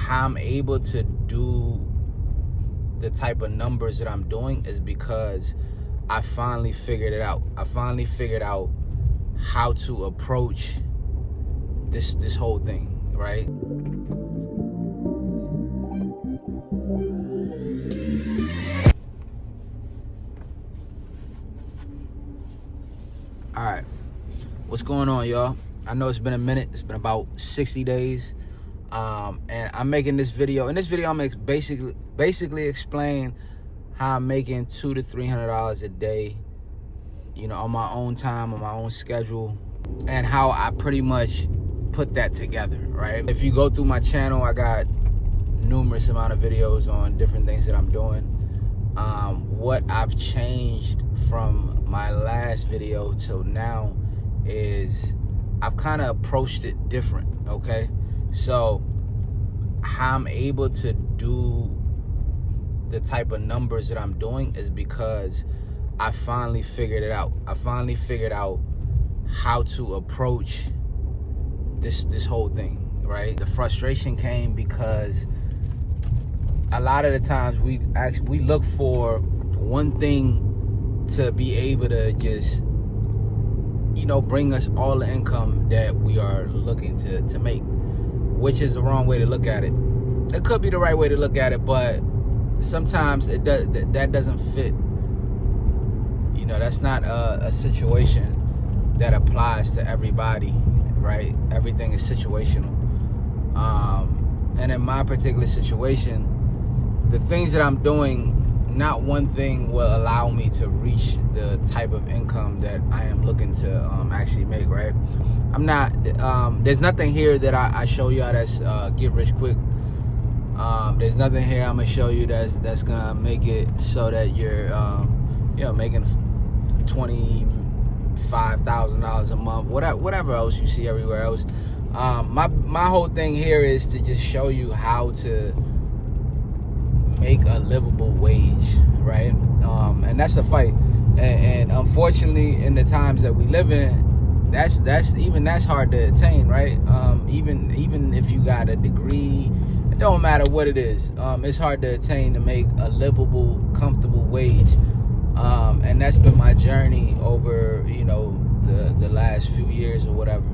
how I'm able to do the type of numbers that I'm doing is because I finally figured it out. I finally figured out how to approach this whole thing, right? All right, what's going on, y'all? I know it's been a minute. It's been about 60 days. And I'm making this video. In this video, I'm basically explain how I'm making $200 to $300 a day, on my own time, on my own schedule, and how I pretty much put that together, right? If you go through my channel, I got numerous amount of videos on different things that I'm doing. What I've changed from my last video till now is I've kind of approached it different, okay? So how I'm able to do the type of numbers that I'm doing is because I finally figured it out. I finally figured out how to approach this whole thing, right? The frustration came because a lot of the times we look for one thing to be able to just bring us all the income that we are looking to make, which is the wrong way to look at it. It could be the right way to look at it, but sometimes that doesn't fit. That's not a situation that applies to everybody, right? Everything is situational. And in my particular situation, the things that I'm doing, not one thing will allow me to reach the type of income that I am looking to actually make, right? I'm not, there's nothing here that I show you that's get rich quick. There's nothing here I'm gonna show you that's gonna make it so that you're making $25,000 a month, whatever else you see everywhere else. My whole thing here is to just show you how to make a livable wage, right? And that's a fight, and unfortunately in the times that we live in, that's hard to attain, right? Even if you got a degree, it don't matter what it is, it's hard to attain to make a livable, comfortable wage. And that's been my journey over the last few years or whatever.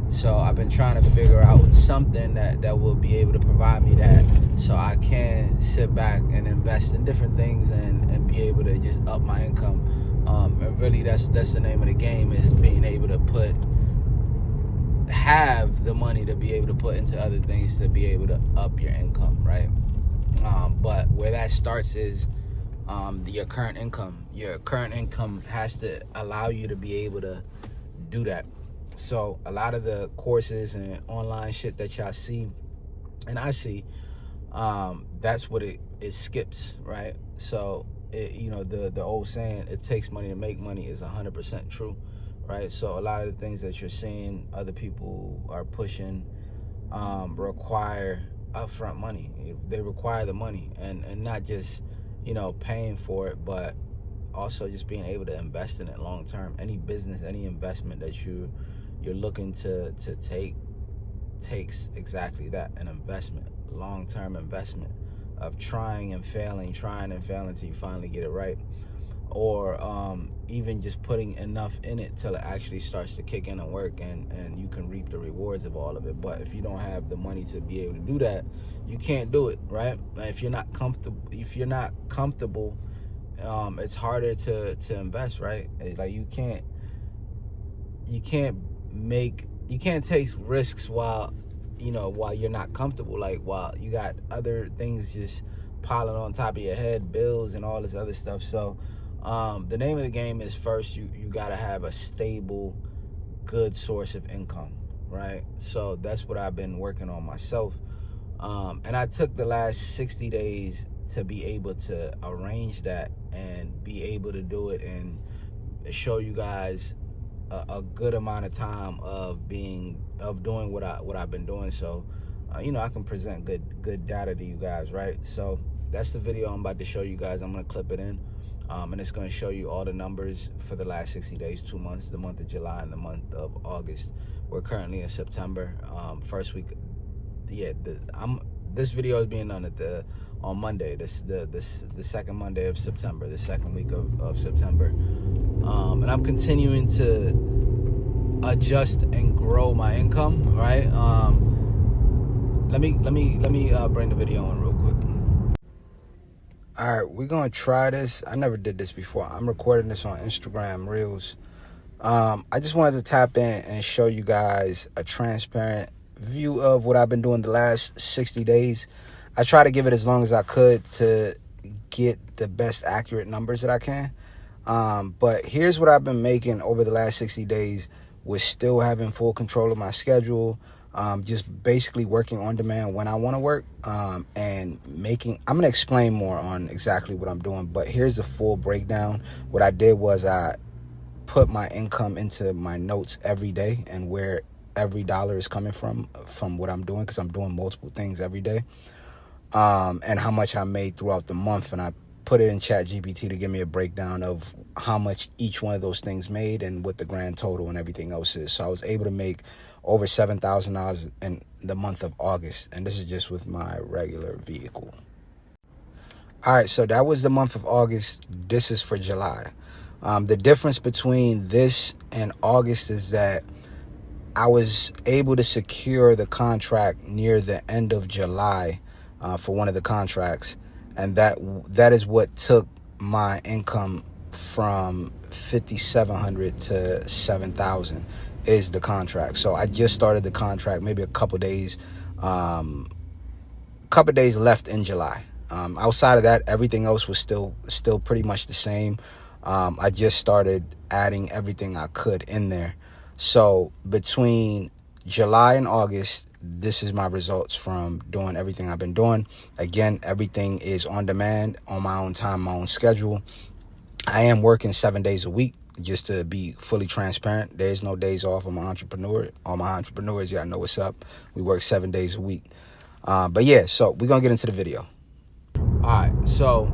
So I've been trying to figure out something that will be able to provide me that, so I can sit back and invest in different things and be able to just up my income. And really that's the name of the game, is being able to have the money to be able to put into other things to be able to up your income, right? But where that starts is your current income. Your current income has to allow you to be able to do that. So a lot of the courses and online shit that y'all see and I see, that's what it skips, right? So the old saying, it takes money to make money, is 100% true, right? So a lot of the things that you're seeing other people are pushing require upfront money. They require the money, and not just paying for it, but also just being able to invest in it long term. Any business, any investment that you're looking to take takes exactly that, an investment, long-term investment of trying and failing till you finally get it right, or even just putting enough in it till it actually starts to kick in and work, and you can reap the rewards of all of it. But if you don't have the money to be able to do that, you can't do it, right? If you're not comfortable, it's harder to invest, right? Like you can't take risks while you're not comfortable, like while you got other things just piling on top of your head, bills and all this other stuff. So the name of the game is, first you gotta have a stable, good source of income, right? So that's what I've been working on myself, and I took the last 60 days to be able to arrange that and be able to do it and show you guys a good amount of time of doing what I've been doing, so I can present good data to you guys, right? So that's the video I'm about to show you guys. I'm gonna clip it in, and it's gonna show you all the numbers for the last 60 days, 2 months, the month of July and the month of August. We're currently in September, first week. Yeah, this video is being done on Monday, the second Monday of September, the second week of September. And I'm continuing to adjust and grow my income, right? Let me bring the video on real quick. All right, we're gonna try this. I never did this before. I'm recording this on Instagram Reels. I just wanted to tap in and show you guys a transparent view of what I've been doing the last 60 days. I try to give it as long as I could to get the best accurate numbers that I can. But here's what I've been making over the last 60 days with still having full control of my schedule. Just basically working on demand when I want to work, and making, I'm going to explain more on exactly what I'm doing, but here's the full breakdown. What I did was I put my income into my notes every day and where every dollar is coming from what I'm doing, because I'm doing multiple things every day, and how much I made throughout the month. And I put it in ChatGPT to give me a breakdown of how much each one of those things made and what the grand total and everything else is. So I was able to make over $7,000 in the month of August, and this is just with my regular vehicle. All right, so that was the month of August. This is for July. The difference between this and August is that I was able to secure the contract near the end of July for one of the contracts, and that is what took my income from $5,700 to $7,000 is the contract. So I just started the contract, maybe a couple days left in July. Outside of that, everything else was still pretty much the same. I just started adding everything I could in there. So between July and August, this is my results from doing everything I've been doing. Again, everything is on demand, on my own time, my own schedule. I am working 7 days a week, just to be fully transparent. There's no days off. I'm an entrepreneur. All my entrepreneurs, y'all know what's up. We work 7 days a week. But yeah, so we're going to get into the video. All right, so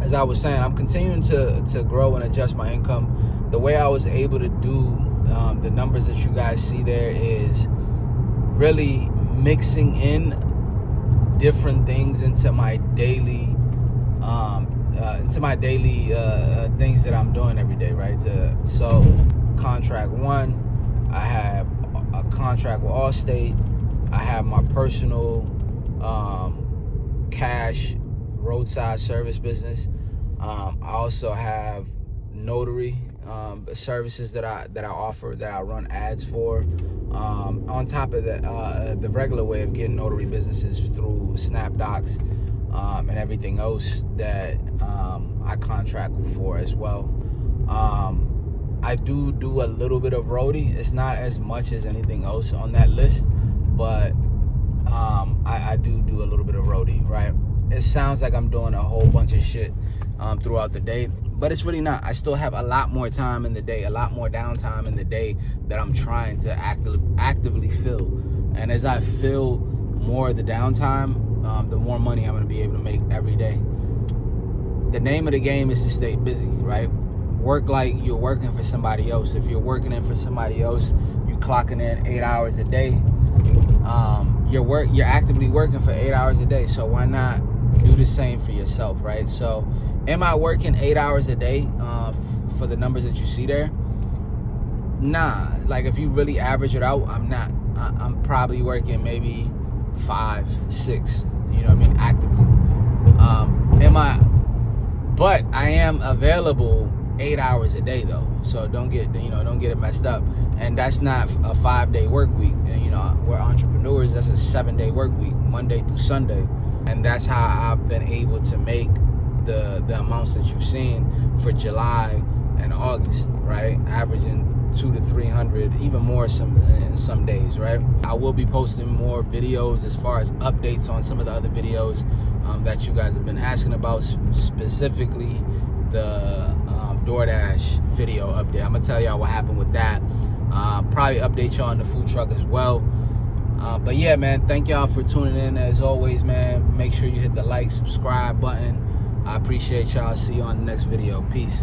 as I was saying, I'm continuing to grow and adjust my income. The way I was able to do the numbers that you guys see there is really mixing in different things into my daily things that I'm doing every day, right? So contract one, I have a contract with Allstate. I have my personal cash roadside service business. I also have notary services that I offer, that I run ads for. On top of that, the regular way of getting notary businesses through SnapDocs and everything else that I contract for as well. I do a little bit of roadie. It's not as much as anything else on that list, but I do a little bit of roadie, right? It sounds like I'm doing a whole bunch of shit throughout the day, but it's really not. I still have a lot more time in the day, a lot more downtime in the day that I'm trying to actively fill. And as I fill more of the downtime, the more money I'm going to be able to make every day. The name of the game is to stay busy, right? Work like you're working for somebody else. If you're working in for somebody else, you're clocking in 8 hours a day. You're actively working for 8 hours a day. So why not do the same for yourself, right? So am I working 8 hours a day for the numbers that you see there? Nah. Like, if you really average it out, I'm not. I'm probably working maybe 5, 6, you know what I mean, actively. But I am available 8 hours a day though, so don't get it messed up. And that's not a 5-day work week. And we're entrepreneurs. That's a 7-day work week, Monday through Sunday. And that's how I've been able to make the amounts that you've seen for July and August, right? Averaging 200 to 300, even more some days, right? I will be posting more videos as far as updates on some of the other videos that you guys have been asking about, specifically the DoorDash video update. I'm gonna tell y'all what happened with that. Probably update y'all on the food truck as well. But yeah, man, thank y'all for tuning in as always, man. Make sure you hit the like, subscribe button. I appreciate y'all. See you on the next video. Peace.